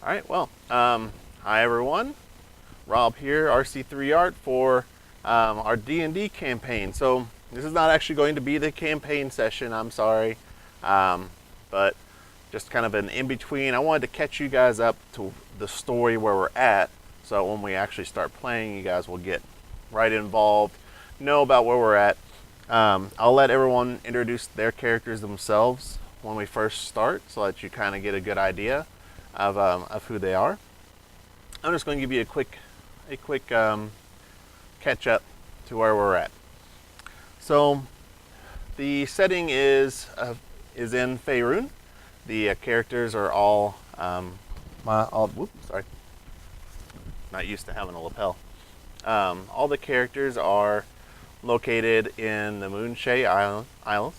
All right, well, hi everyone. Rob here, RC3 Art for our D&D campaign. So this is not actually going to be the campaign session. I'm sorry, but just kind of an in between. I wanted to catch you guys up to the story where we're at, so when we actually start playing, you guys will get right involved, know about where we're at. I'll let everyone introduce their characters themselves when we first start, so that you kind of get a good idea of who they are. I'm just going to give you a quick catch up to where we're at. So the setting is in Faerun. The characters are all sorry, not used to having a lapel. All the characters are located in the Moonshae Isles.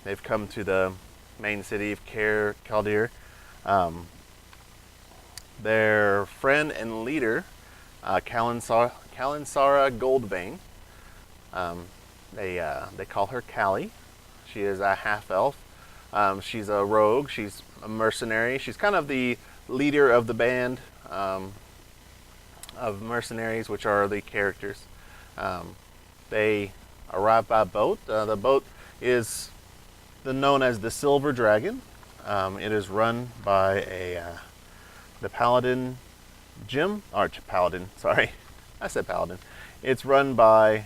They've come to the main city of Kaldir. Um, their friend and leader, Kalinsara Goldvein, they call her Callie. She is a half elf. She's a rogue. She's a mercenary. She's kind of the leader of the band of mercenaries, which are the characters. They arrive by boat. The boat is known as the Silver Dragon. It is run by the paladin Jim, or paladin. Sorry, I said paladin. It's run by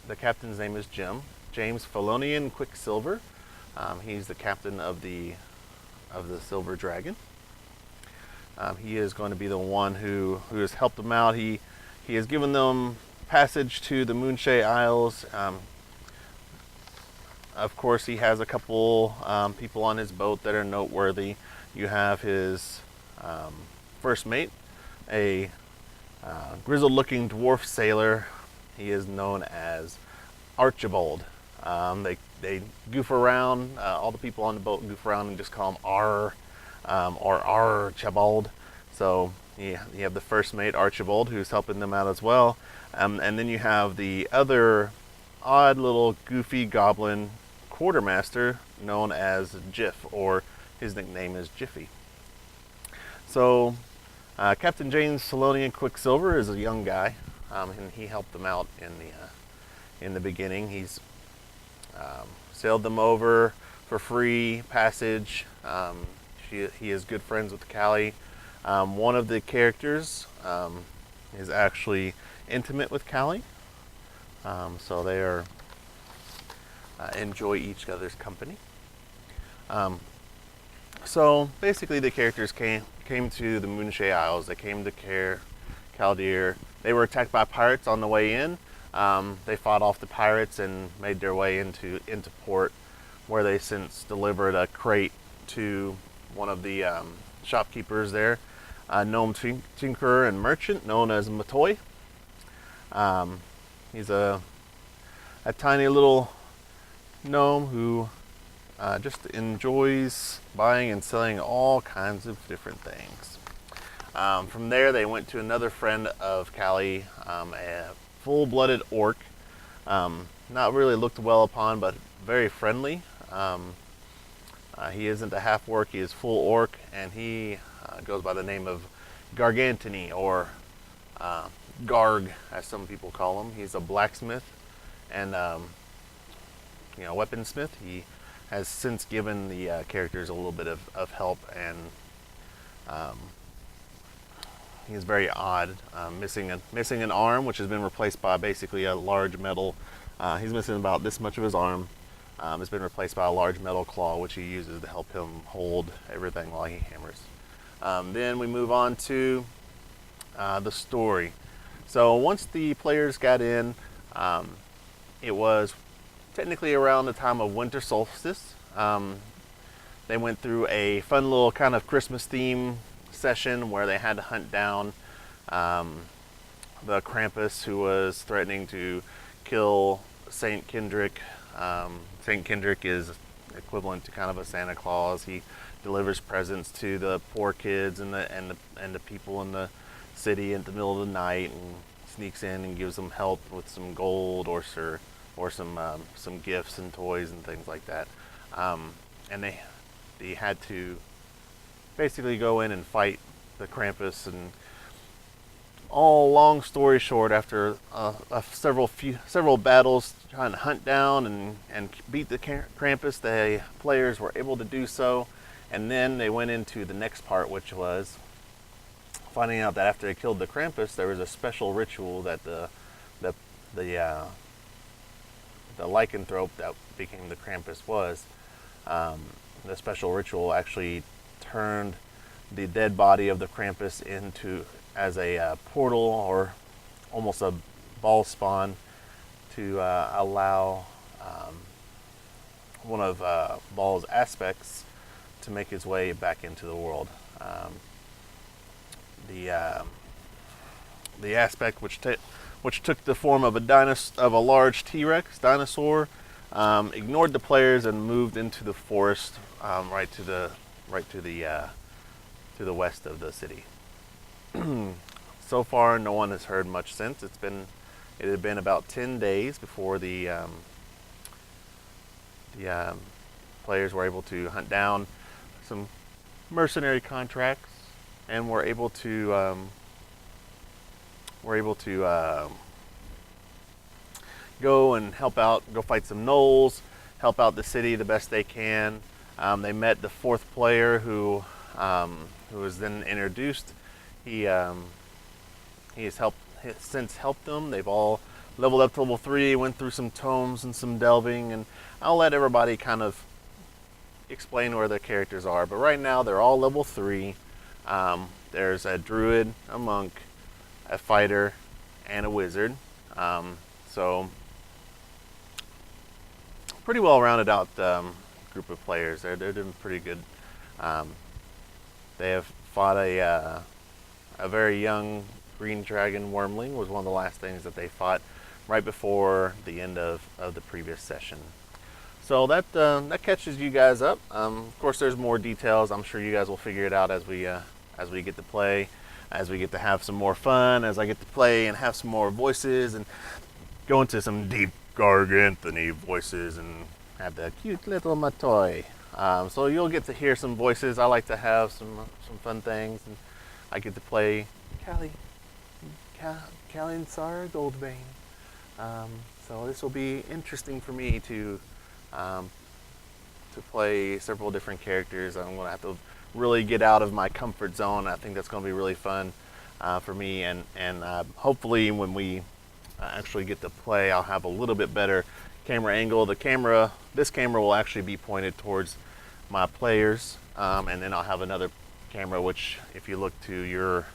the captain's name is James Felonian Quicksilver. He's the captain of the Silver Dragon. He is going to be the one who has helped them out. He has given them passage to the Moonshae Isles. Of course, he has a couple people on his boat that are noteworthy. You have his first mate, a grizzled-looking dwarf sailor. He is known as Archibald. They goof around. All the people on the boat goof around and just call him R or Archibald. So you have the first mate, Archibald, who's helping them out as well. And then you have the other odd little goofy goblin quartermaster known as Jiff, or his nickname is Jiffy. So Captain James Salonian Quicksilver is a young guy, and he helped them out in the beginning. He's sailed them over for free passage. He is good friends with Callie. One of the characters is actually intimate with Callie, so they are enjoy each other's company. So basically, the characters came to the Moonshae Isles. They came to Kaldir. They were attacked by pirates on the way in. They fought off the pirates and made their way into port, where they since delivered a crate to one of the shopkeepers there, a gnome tinkerer and merchant known as Matoy. He's a tiny little gnome who just enjoys buying and selling all kinds of different things. From there, they went to another friend of Callie, a full-blooded orc. Not really looked well upon, but very friendly. He isn't a half orc; he is full orc, and he goes by the name of Gargantany, or Garg, as some people call him. He's a blacksmith and weaponsmith. He has since given the characters a little bit of help, and he's very odd, missing an arm, which has been replaced by basically a large metal. He's missing about this much of his arm. It's been replaced by a large metal claw, which he uses to help him hold everything while he hammers. Then we move on to the story. So once the players got in, it was technically around the time of winter solstice. They went through a fun little kind of Christmas theme session where they had to hunt down the Krampus, who was threatening to kill Saint Kendrick. Saint Kendrick is equivalent to kind of a Santa Claus. He delivers presents to the poor kids and the people in the city in the middle of the night, and sneaks in and gives them help with some gold or some gifts and toys and things like that. And they had to basically go in and fight the Krampus. And all long story short, after several battles trying to hunt down and beat the Krampus, the players were able to do so. And then they went into the next part, which was finding out that after they killed the Krampus, there was a special ritual that the lycanthrope that became the Krampus was. The special ritual actually turned the dead body of the Krampus into as a portal, or almost a ball spawn, to allow one of Ball's aspects to make his way back into the world. The aspect which took the form of a large T-Rex dinosaur, ignored the players and moved into the forest, right to the west of the city. So far, no one has heard much since. It had been about 10 days before the players were able to hunt down some mercenary contracts, and were able to go and go fight some gnolls, help out the city the best they can. They met the fourth player who was then introduced. He has since helped them. They've all leveled up to level 3, went through some tomes and some delving, and I'll let everybody kind of explain where their characters are. But right now they're all level 3. There's a druid, a monk, a fighter, and a wizard. So pretty well rounded out group of players. They're doing pretty good. They have fought a very young green dragon wormling. Was one of the last things that they fought right before the end of the previous session. So that catches you guys up. Of course, there's more details. I'm sure you guys will figure it out as we get to play, as we get to have some more fun, as I get to play and have some more voices and go into some deep gargantuan voices and have the cute little Matoy. So you'll get to hear some voices. I like to have some fun things, and I get to play Callie and Sarah Goldbane. So this will be interesting for me to play several different characters. I'm going to have to really get out of my comfort zone. I think that's going to be really fun for me, and hopefully when we actually get to play, I'll have a little bit better camera angle. This camera will actually be pointed towards my players, and then I'll have another camera which, if you look to your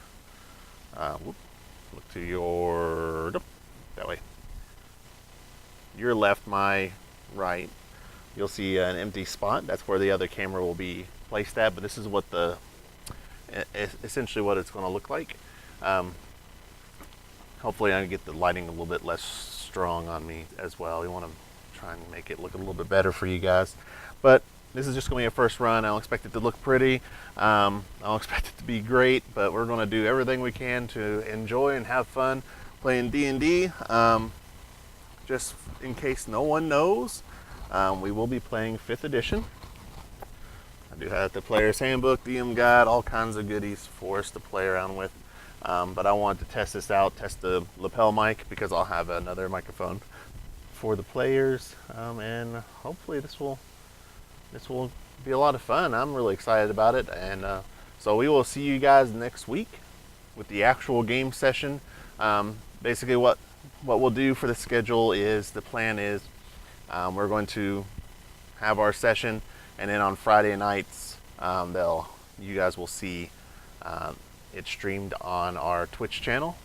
that way, your left, my right, you'll see an empty spot. That's where the other camera will be placed at. But this is what essentially what it's going to look like. Hopefully I can get the lighting a little bit less strong on me as well. We want to try and make it look a little bit better for you guys. But this is just going to be a first run. I don't expect it to look pretty. I don't expect it to be great, but we're going to do everything we can to enjoy and have fun playing D&D. Just in case no one knows, we will be playing 5th edition. I do have the player's handbook, DM guide, all kinds of goodies for us to play around with. But I wanted to test this out, test the lapel mic, because I'll have another microphone for the players, and hopefully this will be a lot of fun. I'm really excited about it, and so we will see you guys next week with the actual game session. Basically, what we'll do for the schedule is, the plan is, we're going to have our session, and then on Friday nights, you guys will see it streamed on our Twitch channel,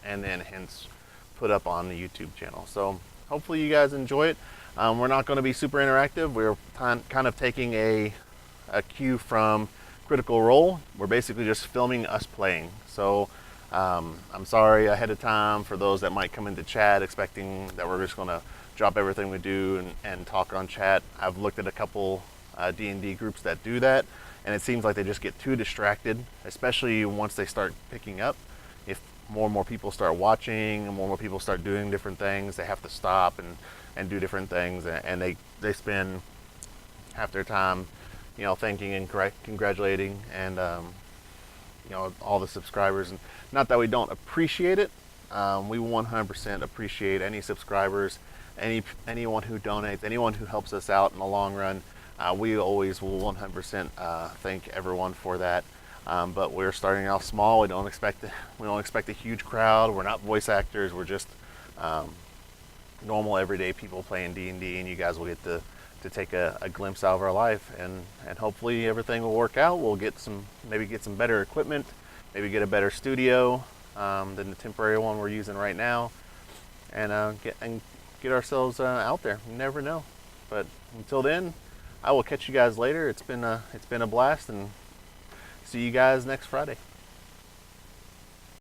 and then hence put up on the YouTube channel. So hopefully you guys enjoy it. We're not going to be super interactive. We're kind of taking a cue from Critical Role. We're basically just filming us playing. So I'm sorry ahead of time for those that might come into chat expecting that we're just going to drop everything we do and talk on chat. I've looked at a couple D&D groups that do that, and it seems like they just get too distracted, especially once they start picking up. If more and more people start watching and more and more people start doing different things, they have to stop and do different things, and they spend half their time thanking and congratulating, and all the subscribers. And not that we don't appreciate it, we 100% appreciate any subscribers, anyone who donates, anyone who helps us out in the long run. We always will 100% thank everyone for that. But we're starting off small. We don't expect a huge crowd. We're not voice actors. We're just normal everyday people playing D&D, and you guys will get to take a glimpse out of our life, and hopefully everything will work out. We'll maybe get some better equipment, maybe get a better studio than the temporary one we're using right now, and get ourselves out there. You never know. But until then, I will catch you guys later. It's been a blast, and see you guys next Friday.